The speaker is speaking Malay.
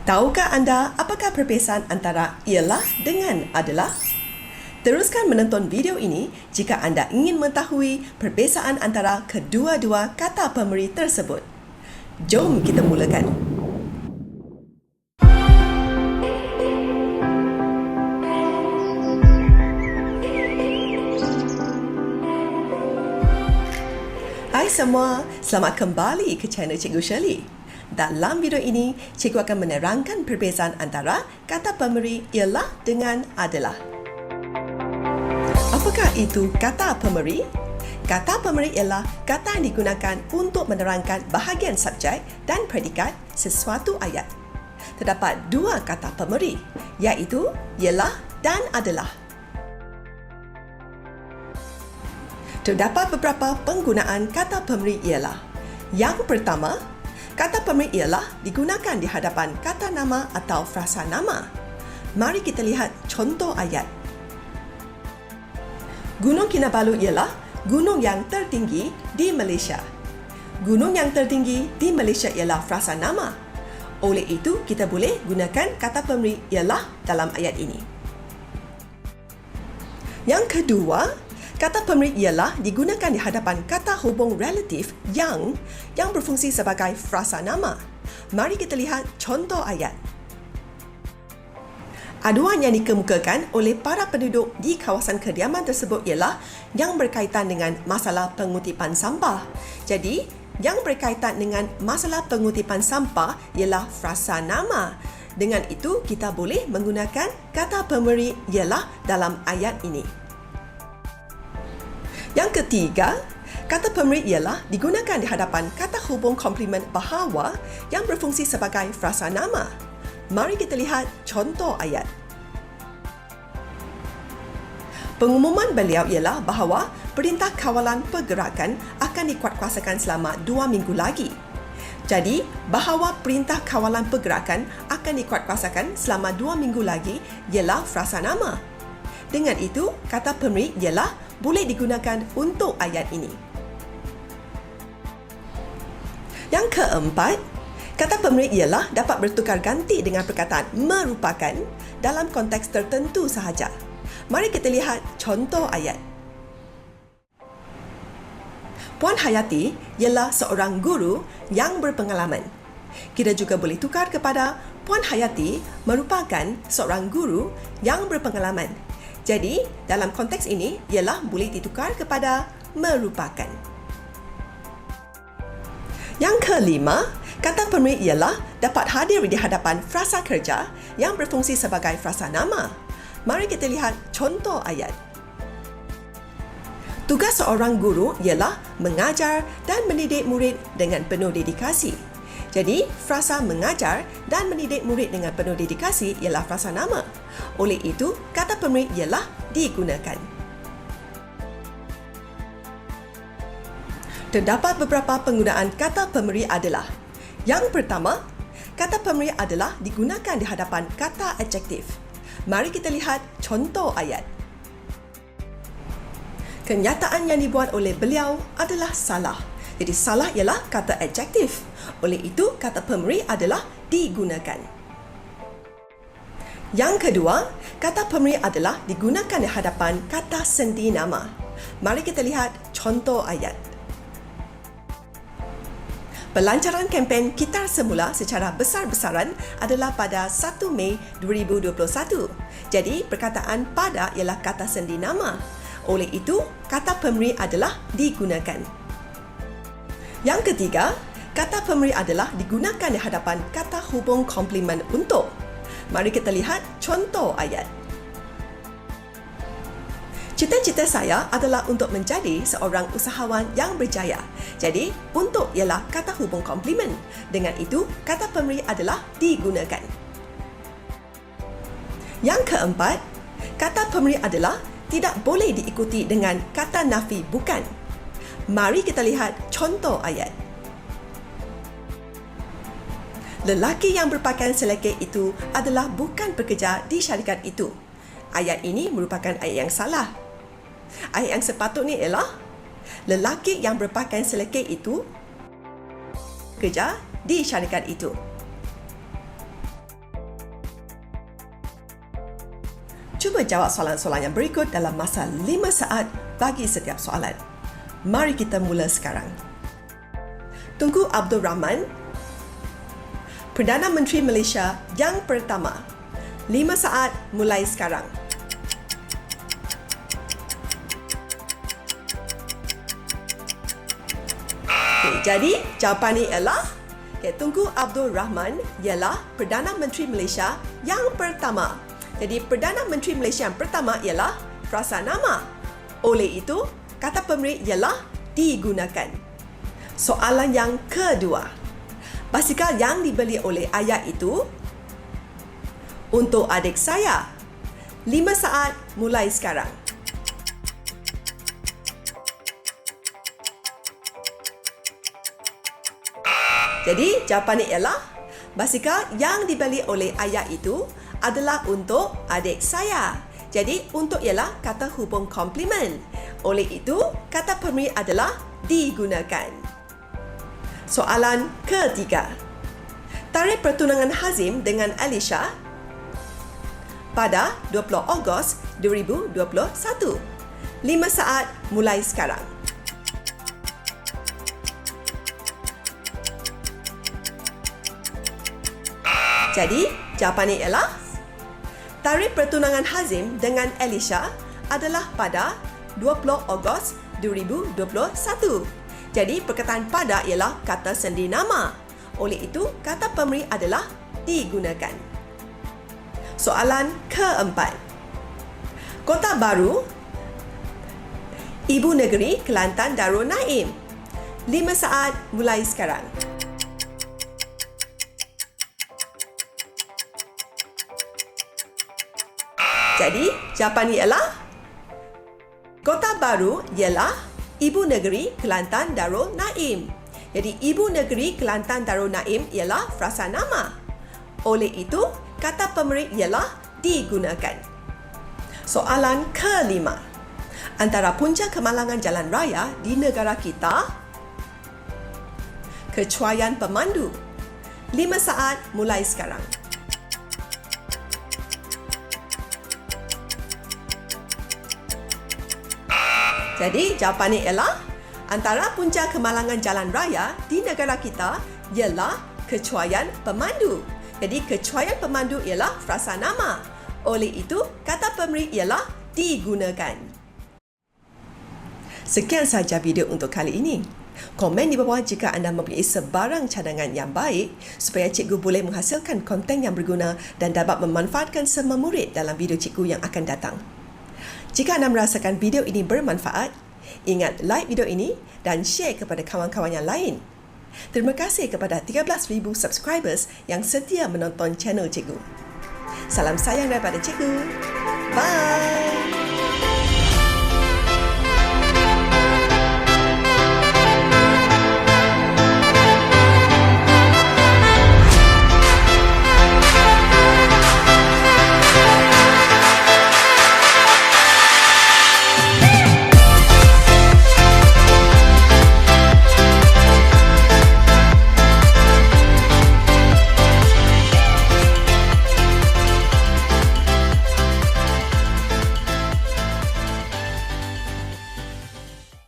Tahukah anda apakah perbezaan antara ialah dengan adalah? Teruskan menonton video ini jika anda ingin mengetahui perbezaan antara kedua-dua kata pemberi tersebut. Jom kita mulakan. Hai semua, selamat kembali ke channel Cikgu Shirley. Dalam video ini, cikgu akan menerangkan perbezaan antara kata pemberi ialah dengan adalah. Apakah itu kata pemberi? Kata pemberi ialah kata yang digunakan untuk menerangkan bahagian subjek dan predikat sesuatu ayat. Terdapat dua kata pemberi, iaitu ialah dan adalah. Terdapat beberapa penggunaan kata pemberi ialah. Yang pertama, kata pemberi ialah digunakan di hadapan kata nama atau frasa nama. Mari kita lihat contoh ayat. Gunung Kinabalu ialah gunung yang tertinggi di Malaysia. Gunung yang tertinggi di Malaysia ialah frasa nama. Oleh itu, kita boleh gunakan kata pemberi ialah dalam ayat ini. Yang kedua, kata pemberi ialah digunakan di hadapan kata hubung relatif yang berfungsi sebagai frasa nama. Mari kita lihat contoh ayat. Aduan yang dikemukakan oleh para penduduk di kawasan kediaman tersebut ialah yang berkaitan dengan masalah pengutipan sampah. Jadi, yang berkaitan dengan masalah pengutipan sampah ialah frasa nama. Dengan itu, kita boleh menggunakan kata pemberi ialah dalam ayat ini. Yang ketiga, kata pemberi ialah digunakan di hadapan kata hubung komplement bahawa yang berfungsi sebagai frasa nama. Mari kita lihat contoh ayat. Pengumuman beliau ialah bahawa Perintah Kawalan Pergerakan akan dikuatkuasakan selama 2 minggu lagi. Jadi, bahawa Perintah Kawalan Pergerakan akan dikuatkuasakan selama 2 minggu lagi ialah frasa nama. Dengan itu, kata pemberi ialah boleh digunakan untuk ayat ini. Yang keempat, kata pemberi ialah dapat bertukar ganti dengan perkataan merupakan dalam konteks tertentu sahaja. Mari kita lihat contoh ayat. Puan Hayati ialah seorang guru yang berpengalaman. Kita juga boleh tukar kepada Puan Hayati merupakan seorang guru yang berpengalaman. Jadi, dalam konteks ini ialah boleh ditukar kepada merupakan. Yang kelima, kata pemberi ialah dapat hadir di hadapan frasa kerja yang berfungsi sebagai frasa nama. Mari kita lihat contoh ayat. Tugas seorang guru ialah mengajar dan mendidik murid dengan penuh dedikasi. Jadi, frasa mengajar dan mendidik murid dengan penuh dedikasi ialah frasa nama. Oleh itu, kata pemberi ialah digunakan. Terdapat beberapa penggunaan kata pemberi adalah. Yang pertama, kata pemberi adalah digunakan di hadapan kata adjektif. Mari kita lihat contoh ayat. Kenyataan yang dibuat oleh beliau adalah salah. Jadi salah ialah kata adjektif. Oleh itu, kata pemberi adalah digunakan. Yang kedua, kata pemberi adalah digunakan di hadapan kata sendi nama. Mari kita lihat contoh ayat. Pelancaran kempen Kitar Semula secara besar-besaran adalah pada 1 Mei 2021. Jadi, perkataan pada ialah kata sendi nama. Oleh itu, kata pemberi adalah digunakan. Yang ketiga, kata pemberi adalah digunakan di hadapan kata hubung komplement untuk. Mari kita lihat contoh ayat. Cita-cita saya adalah untuk menjadi seorang usahawan yang berjaya. Jadi, untuk ialah kata hubung komplement. Dengan itu, kata pemberi adalah digunakan. Yang keempat, kata pemberi adalah tidak boleh diikuti dengan kata nafi bukan. Mari kita lihat contoh ayat. Lelaki yang berpakaian selekeh itu adalah bukan pekerja di syarikat itu. Ayat ini merupakan ayat yang salah. Ayat yang sepatutnya ialah lelaki yang berpakaian selekeh itu kerja di syarikat itu. Cuba jawab soalan-soalan yang berikut dalam masa 5 saat bagi setiap soalan. Mari kita mula sekarang. Tunku Abdul Rahman, Perdana Menteri Malaysia yang pertama. 5 saat mulai sekarang. Jadi, jawapan ialah Tunku Abdul Rahman ialah Perdana Menteri Malaysia yang pertama. Jadi, Perdana Menteri Malaysia yang pertama ialah frasa nama. Oleh itu, kata pemberi ialah digunakan. Soalan yang kedua. Basikal yang dibeli oleh ayah itu untuk adik saya. 5 saat mulai sekarang. Jadi, jawapannya ialah basikal yang dibeli oleh ayah itu adalah untuk adik saya. Jadi, untuk ialah kata hubung komplement. Oleh itu, kata pemberi adalah digunakan. Soalan ketiga. Tarikh pertunangan Hazim dengan Alisha pada 20 Ogos 2021. 5 saat mulai sekarang. Jadi, jawapannya ialah tarikh pertunangan Hazim dengan Alisha adalah pada 20 Ogos 2021. Jadi, perkataan pada ialah kata sendi nama. Oleh itu, kata pemberi adalah digunakan. Soalan keempat. Kota Baru, Ibu Negeri Kelantan Darul Naim. 5 saat mulai sekarang. Jadi, jawapannya ialah Kota Baru ialah Ibu Negeri Kelantan Darul Naim. Jadi, Ibu Negeri Kelantan Darul Naim ialah frasa nama. Oleh itu, kata pemberi ialah digunakan. Soalan kelima. Antara punca kemalangan jalan raya di negara kita, kecuaian pemandu. 5 saat mulai sekarang. Jadi, jawapannya ialah antara punca kemalangan jalan raya di negara kita ialah kecuaian pemandu. Jadi, kecuaian pemandu ialah frasa nama. Oleh itu, kata pemberi ialah digunakan. Sekian sahaja video untuk kali ini. Komen di bawah jika anda mempunyai sebarang cadangan yang baik supaya cikgu boleh menghasilkan konten yang berguna dan dapat memanfaatkan semua murid dalam video cikgu yang akan datang. Jika anda merasakan video ini bermanfaat, ingat like video ini dan share kepada kawan-kawan yang lain. Terima kasih kepada 13,000 subscribers yang setia menonton channel cikgu. Salam sayang daripada cikgu. Bye!